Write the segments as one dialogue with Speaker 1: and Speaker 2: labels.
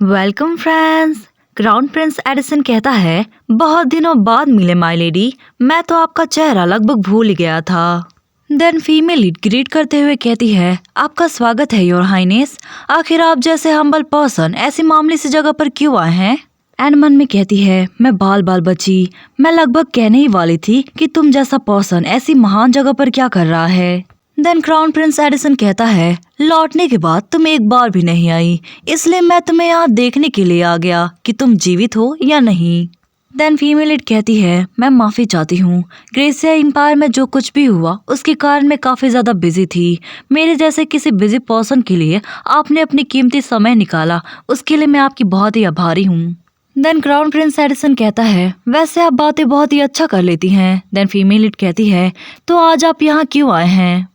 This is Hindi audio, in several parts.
Speaker 1: Welcome friends. Crown Prince Edison कहता है, बहुत दिनों बाद मिले माय लेडी, मैं तो आपका चेहरा लगभग भूल ही गया था। देन फीमेल लीड ग्रीट करते हुए कहती है, आपका स्वागत है योर हाइनेस। आखिर आप जैसे हम्बल पर्सन ऐसी मामूली सी जगह पर क्यों आए हैं? एंड मन में कहती है, मैं बाल बाल बची, मैं लगभग कहने ही वाली थी कि तुम जैसा पर्सन ऐसी महान जगह पर क्या कर रहा है। देन क्राउन प्रिंस एडिसन कहता है, लौटने के बाद तुम एक बार भी नहीं आई, इसलिए मैं तुम्हें यहाँ देखने के लिए आ गया कि तुम जीवित हो या नहीं। देन फीमेल लीड कहती है, मैं माफी चाहती हूँ, ग्रेसिया एम्पायर में जो कुछ भी हुआ उसके कारण मैं काफी ज्यादा बिजी थी। मेरे जैसे किसी बिजी पर्सन के लिए आपने अपनी कीमती समय निकाला, उसके लिए मैं आपकी बहुत ही आभारी हूँ। देन क्राउन प्रिंस एडिसन कहता है, वैसे आप बातें बहुत ही अच्छा कर लेती हैं। देन फीमेल लीड कहती है, तो आज आप यहाँ क्यों आए हैं?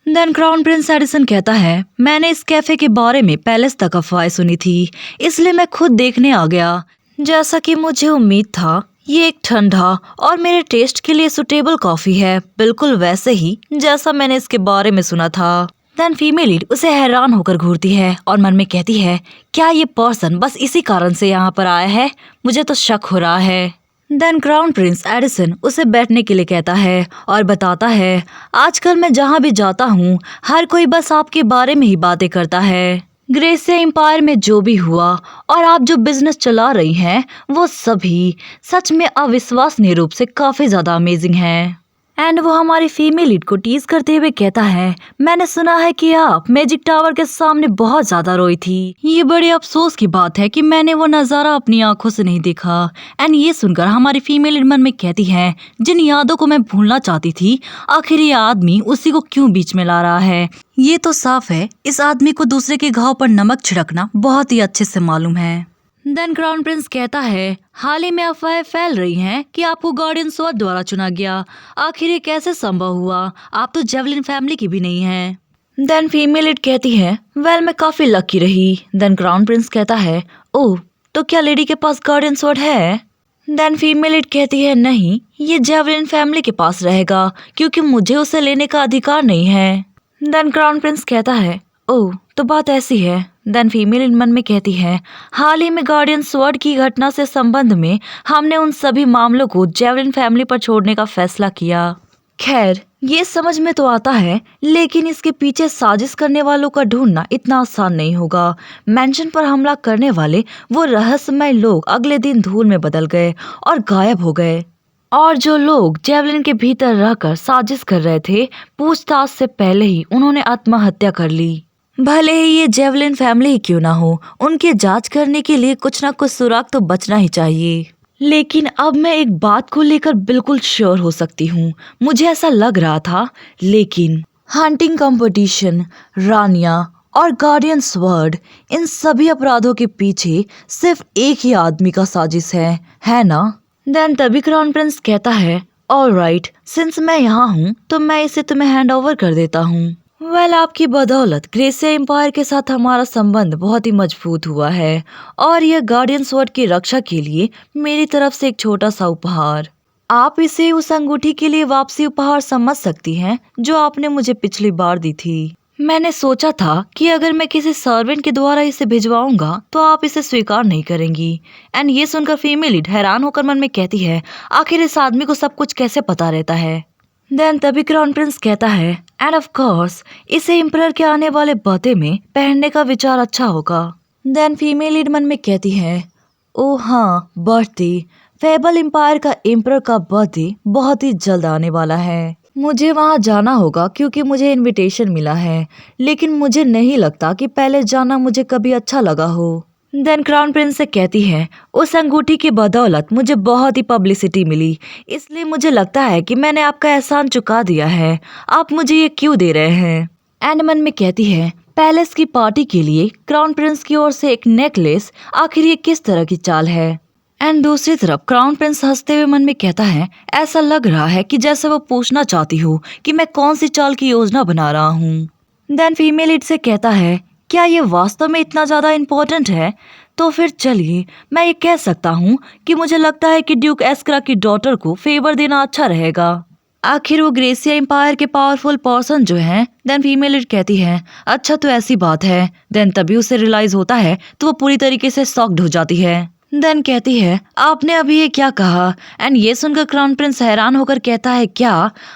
Speaker 1: देन क्राउन प्रिंस एडिसन कहता है, मैंने इस कैफे के बारे में पहले तक अफवाहें सुनी थी, इसलिए मैं खुद देखने आ गया। जैसा कि मुझे उम्मीद था, ये एक ठंडा और मेरे टेस्ट के लिए सुटेबल कॉफी है, बिल्कुल वैसे ही जैसा मैंने इसके बारे में सुना था। देन फीमेल लीड उसे हैरान होकर घूरती है और मन में कहती है, क्या ये पर्सन बस इसी कारण से यहाँ पर आया है? मुझे तो शक हो रहा है। देन क्राउन प्रिंस एडिसन उसे बैठने के लिए कहता है और बताता है, आजकल मैं जहाँ भी जाता हूँ हर कोई बस आपके बारे में ही बातें करता है। ग्रेसिया एम्पायर में जो भी हुआ और आप जो बिजनेस चला रही हैं वो सभी सच में अविश्वसनीय रूप से काफी ज्यादा अमेजिंग है। एंड वो हमारी फीमेल लीड को टीज करते हुए कहता है, मैंने सुना है कि आप मैजिक टावर के सामने बहुत ज्यादा रोई थी। ये बड़े अफसोस की बात है कि मैंने वो नजारा अपनी आंखों से नहीं देखा। एंड ये सुनकर हमारी फीमेल लीड मन में कहती है, जिन यादों को मैं भूलना चाहती थी, आखिर ये आदमी उसी को क्यों बीच में ला रहा है? ये तो साफ है, इस आदमी को दूसरे के घाव पर नमक छिड़कना बहुत ही अच्छे से मालूम है। देन क्राउन प्रिंस कहता है, हाल ही में अफवाहें फैल रही हैं कि आपको गार्डियन स्वॉर्ड द्वारा चुना गया। आखिर ये कैसे संभव हुआ? आप तो जेवलिन फैमिली की भी नहीं हैं। देन फीमेल लीड कहती है, वेल मैं काफी लकी रही। देन क्राउन प्रिंस कहता है, ओह तो क्या लेडी के पास गार्डियन स्वॉर्ड है? देन फीमेल लीड कहती है, नहीं, ये जेवलिन फैमिली के पास रहेगा क्योंकि मुझे उसे लेने का अधिकार नहीं है। देन क्राउन प्रिंस कहता है, ओह तो बात ऐसी है। देन फीमेल मन में कहती है, हाल ही में गार्डियन स्वॉर्ड की घटना से संबंध में हमने उन सभी मामलों को जेवलिन फैमिली पर छोड़ने का फैसला किया। खैर ये समझ में तो आता है, लेकिन इसके पीछे साजिश करने वालों का ढूंढना इतना आसान नहीं होगा। मेंशन पर हमला करने वाले वो रहस्यमय लोग अगले दिन धूल में बदल गए और गायब हो गए, और जो लोग जेवलिन के भीतर रहकर साजिश कर रहे थे, पूछताछ से पहले ही उन्होंने आत्महत्या कर ली। भले ही ये जेवलिन फैमिली ही क्यों ना हो, उनकी जांच करने के लिए कुछ ना कुछ सुराग तो बचना ही चाहिए। लेकिन अब मैं एक बात को लेकर बिल्कुल श्योर हो सकती हूँ। मुझे ऐसा लग रहा था, लेकिन हंटिंग कंपटीशन, रानिया और गार्डियन स्वॉर्ड, इन सभी अपराधों के पीछे सिर्फ एक ही आदमी का साजिश है ना? देन तभी क्राउन प्रिंस कहता है, ऑलराइट, सिंस मैं यहाँ हूँ तो मैं इसे तुम्हें हैंड ओवर कर देता हूँ। वेल आपकी बदौलत ग्रेसिया एम्पायर के साथ हमारा संबंध बहुत ही मजबूत हुआ है, और यह गार्डियन स्वॉर्ड की रक्षा के लिए मेरी तरफ से एक छोटा सा उपहार। आप इसे उस अंगूठी के लिए वापसी उपहार समझ सकती हैं जो आपने मुझे पिछली बार दी थी। मैंने सोचा था कि अगर मैं किसी सर्वेंट के द्वारा इसे भिजवाऊंगा तो आप इसे स्वीकार नहीं करेंगी। एंड ये सुनकर फीमेल लीड हैरान होकर मन में कहती है, आखिर इस आदमी को सब कुछ कैसे पता रहता है? देन तभी क्राउन प्रिंस कहता है, एंड ऑफ कोर्स इसे एम्परर के आने वाले बर्थडे में पहनने का विचार अच्छा होगा। देन फीमेल लीड मन में कहती है, ओह हाँ, बर्थडे, फेबल एम्पायर का एम्परर का बर्थडे बहुत ही जल्द आने वाला है। मुझे वहाँ जाना होगा क्योंकि मुझे इनविटेशन मिला है, लेकिन मुझे नहीं लगता कि पहले जाना मुझे कभी अच्छा लगा हो। देन क्राउन प्रिंस से कहती है, उस अंगूठी की बदौलत मुझे बहुत ही पब्लिसिटी मिली, इसलिए मुझे लगता है कि मैंने आपका एहसान चुका दिया है। आप मुझे ये क्यों दे रहे हैं? एंड मन में कहती है, पैलेस की पार्टी के लिए क्राउन प्रिंस की ओर से एक नेकलेस, आखिर ये किस तरह की चाल है? एंड दूसरी तरफ क्राउन प्रिंस हंसते हुए मन में कहता है, ऐसा लग रहा है कि जैसे वो पूछना चाहती हूँ कि मैं कौन सी चाल की योजना बना रहा हूँ। देन फीमेल लीड से कहता है, क्या ये वास्तव में इतना ज्यादा इम्पोर्टेंट है? तो फिर चलिए मैं ये कह सकता हूँ कि मुझे लगता है कि ड्यूक एस्करा की डॉटर को फेवर देना अच्छा रहेगा। आखिर वो ग्रेसिया एम्पायर के पावरफुल पर्सन जो हैं। देन फीमेल लीड कहती है अच्छा तो ऐसी बात है। देन तभी उसे रियलाइज होता है तो वो पूरी तरीके से शॉक्ड हो जाती है। देन कहती है आपने अभी ये क्या कहा। एंड ये सुनकर क्राउन प्रिंस हैरान होकर कहता है क्या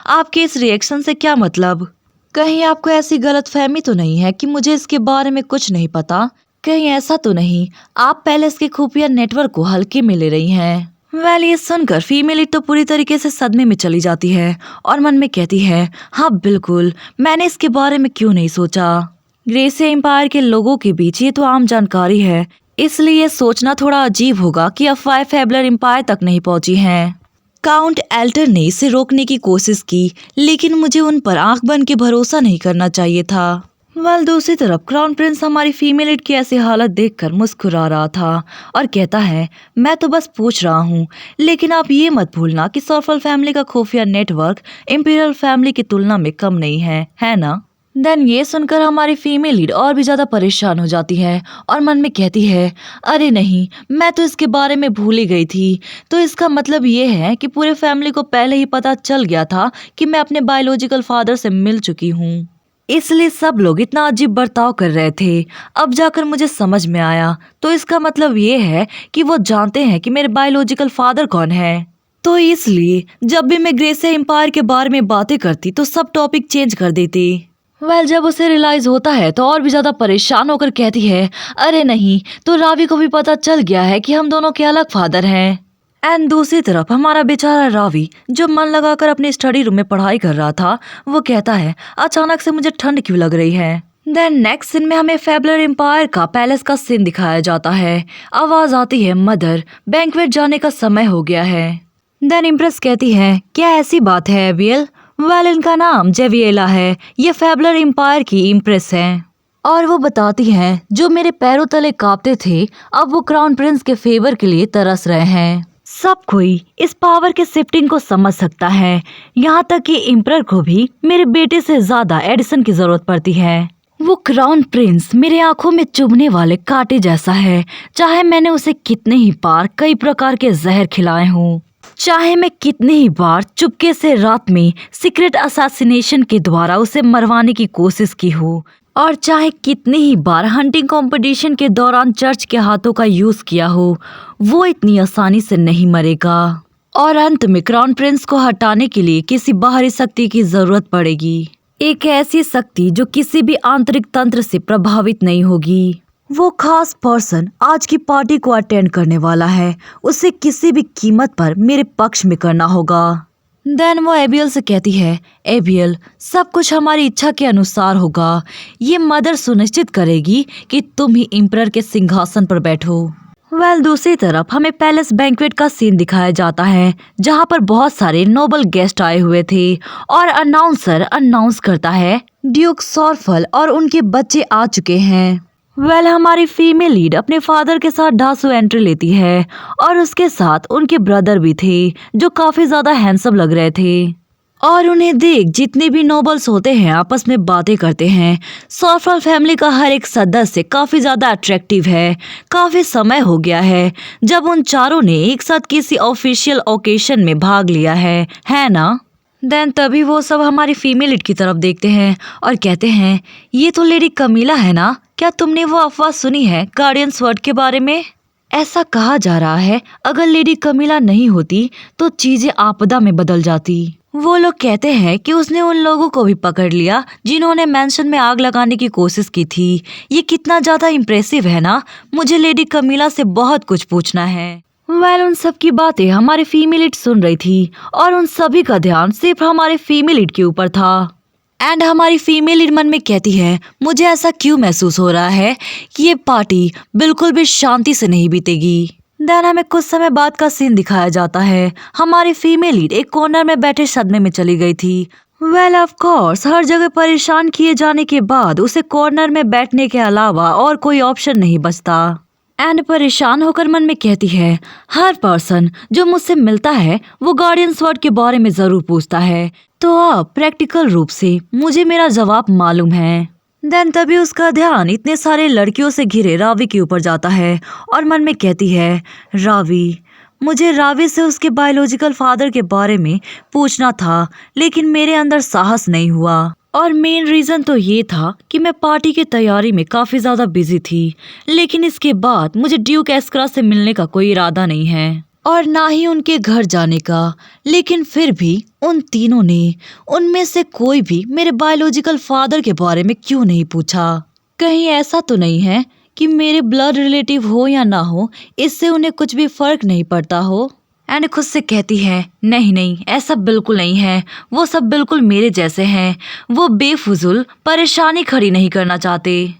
Speaker 1: आपके इस रिएक्शन से क्या मतलब, कहीं आपको ऐसी गलतफहमी तो नहीं है कि मुझे इसके बारे में कुछ नहीं पता, कहीं ऐसा तो नहीं आप पहले इसके खुफिया नेटवर्क को हल्के में ले रही हैं। वेल ये सुनकर फीमेल तो पूरी तरीके से सदमे में चली जाती है और मन में कहती है हाँ बिल्कुल मैंने इसके बारे में क्यों नहीं सोचा। ग्रेसिया एम्पायर के लोगों के बीच ये तो आम जानकारी है, इसलिए ये सोचना थोड़ा अजीब होगा कि अफवाहें फेबलर एम्पायर तक नहीं पहुंची हैं। काउंट एल्टर ने इसे रोकने की कोशिश की लेकिन मुझे उन पर आंख बंद के भरोसा नहीं करना चाहिए था। वेल दूसरी तरफ क्राउन प्रिंस हमारी फीमेल लीड की ऐसी हालत देखकर मुस्कुरा रहा था और कहता है मैं तो बस पूछ रहा हूँ, लेकिन आप ये मत भूलना कि सॉर्फल फैमिली का खुफिया नेटवर्क इंपीरियल फैमिली की तुलना में कम नहीं है ना। देन ये सुनकर हमारी फीमेल लीड और भी ज्यादा परेशान हो जाती है और मन में कहती है अरे नहीं मैं तो इसके बारे में भूल ही गई थी। तो इसका मतलब ये है कि पूरे फैमिली को पहले ही पता चल गया था कि मैं अपने बायोलॉजिकल फादर से मिल चुकी हूँ, इसलिए सब लोग इतना अजीब बर्ताव कर रहे थे। अब जाकर मुझे समझ में आया, तो इसका मतलब ये है कि वो जानते हैं कि मेरे बायोलॉजिकल फादर कौन है। तो इसलिए जब भी मैं ग्रेसिया एम्पायर के बारे में बातें करती तो सब टॉपिक चेंज कर देती। वेल जब उसे रियलाइज होता है तो और भी ज्यादा परेशान होकर कहती है अरे नहीं तो रावी को भी पता चल गया है कि हम दोनों के अलग फादर हैं। एंड दूसरी तरफ हमारा बेचारा रावी जो मन लगाकर अपने स्टडी रूम में पढ़ाई कर रहा था वो कहता है अचानक से मुझे ठंड क्यों लग रही है। देन नेक्स्ट सीन में हमें फेबलर एम्पायर का पैलेस का सीन दिखाया जाता है। आवाज आती है मदर बैंक्वेट जाने का समय हो गया है। देन इम्प्रेस कहती है क्या ऐसी बात है एबियल। वेल इनका नाम जेविएला है, ये फेबलर एम्पायर की इम्प्रेस है और वो बताती हैं जो मेरे पैरों तले कांपते थे अब वो क्राउन प्रिंस के फेवर के लिए तरस रहे हैं। सब कोई इस पावर के शिफ्टिंग को समझ सकता है, यहाँ तक कि एम्परर को भी मेरे बेटे से ज्यादा एडिसन की जरूरत पड़ती है। वो क्राउन प्रिंस मेरे आंखों में चुभने वाले कांटे जैसा है, चाहे मैंने उसे कितने ही बार कई प्रकार के जहर खिलाए हों, चाहे मैं कितने ही बार चुपके से रात में सीक्रेट असैसिनेशन के द्वारा उसे मरवाने की कोशिश की हो, और चाहे कितनी ही बार हंटिंग कंपटीशन के दौरान चर्च के हाथों का यूज किया हो, वो इतनी आसानी से नहीं मरेगा और अंत में क्राउन प्रिंस को हटाने के लिए किसी बाहरी शक्ति की जरूरत पड़ेगी, एक ऐसी शक्ति जो किसी भी आंतरिक तंत्र से प्रभावित नहीं होगी। वो खास पर्सन आज की पार्टी को अटेंड करने वाला है, उसे किसी भी कीमत पर मेरे पक्ष में करना होगा। देन वो एबियल से कहती है एबियल सब कुछ हमारी इच्छा के अनुसार होगा, ये मदर सुनिश्चित करेगी कि तुम ही एम्परर के सिंहासन पर बैठो। वेल दूसरी तरफ हमें पैलेस बैंक्वेट का सीन दिखाया जाता है जहाँ पर बहुत सारे नोबल गेस्ट आए हुए थे और अनाउंसर अनाउंस करता है ड्यूक सॉर्फल और उनके बच्चे आ चुके हैं। वेल हमारी फीमेल लीड अपने फादर के साथ ढासू एंट्री लेती है और उसके साथ उनके ब्रदर भी थे जो काफी ज्यादा हैंडसम लग रहे थे और उन्हें देख जितने भी नोबल्स होते हैं आपस में बातें करते हैं। सॉर्फल फैमिली का हर एक सदस्य काफी ज्यादा अट्रैक्टिव है। काफी समय हो गया है जब उन चारों ने एक साथ किसी ऑफिशियल ओकेशन में भाग लिया है ना। देन तभी वो सब हमारी फीमेल लीड की तरफ देखते हैं और कहते हैं ये तो लेडी कमीला है ना, क्या तुमने वो अफवाह सुनी है गार्डियंस वर्ड के बारे में। ऐसा कहा जा रहा है अगर लेडी कमीला नहीं होती तो चीजें आपदा में बदल जाती। वो लोग कहते हैं कि उसने उन लोगों को भी पकड़ लिया जिन्होंने मैंशन में आग लगाने की कोशिश की थी। ये कितना ज्यादा इम्प्रेसिव है ना, मुझे लेडी कमीला से बहुत कुछ पूछना है। वेल उन सब की बातें हमारी फीमेल लीड सुन रही थी और उन सभी का ध्यान सिर्फ हमारे फीमेल लीड के ऊपर था। एंड हमारी फीमेल लीड मन में कहती है मुझे ऐसा क्यों महसूस हो रहा है कि ये पार्टी बिल्कुल भी शांति से नहीं बीतेगी। देन हमें कुछ समय बाद का सीन दिखाया जाता है। हमारी फीमेल लीड एक कॉर्नर में बैठे सदमे में चली गई थी। वेल ऑफ कोर्स हर जगह परेशान किए जाने के बाद उसे कॉर्नर में बैठने के अलावा और कोई ऑप्शन नहीं बचता। एंड परेशान होकर मन में कहती है हर पर्सन जो मुझसे मिलता है वो गार्डियंस वर्ड के बारे में जरूर पूछता है, तो अब प्रैक्टिकल रूप से मुझे मेरा जवाब मालूम है। देन तभी उसका ध्यान इतने सारे लड़कियों से घिरे रावी के ऊपर जाता है और मन में कहती है रावी मुझे रावी से उसके बायोलॉजिकल फादर के बारे में पूछना था, लेकिन मेरे अंदर साहस नहीं हुआ। और मेन रीजन तो ये था कि मैं पार्टी की तैयारी में काफी ज्यादा बिजी थी। लेकिन इसके बाद मुझे ड्यूक एस्करा से मिलने का कोई इरादा नहीं है और ना ही उनके घर जाने का। लेकिन फिर भी उन तीनों ने उनमें से कोई भी मेरे बायोलॉजिकल फादर के बारे में क्यों नहीं पूछा। कहीं ऐसा तो नहीं है कि मेरे ब्लड रिलेटिव हो या ना हो, इससे उन्हें कुछ भी फर्क नहीं पड़ता हो। एंड खुद से कहती है, नहीं नहीं, ऐसा बिल्कुल नहीं है। वो सब बिल्कुल मेरे जैसे हैं। वो बेफुजुल परेशानी खड़ी नहीं करना चाहते।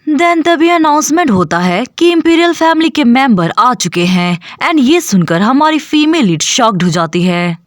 Speaker 1: देन तभी अनाउंसमेंट होता है कि इंपीरियल फैमिली के मेंबर आ चुके हैं। एंड ये सुनकर हमारी फीमेल लीड शॉक्ड हो जाती है।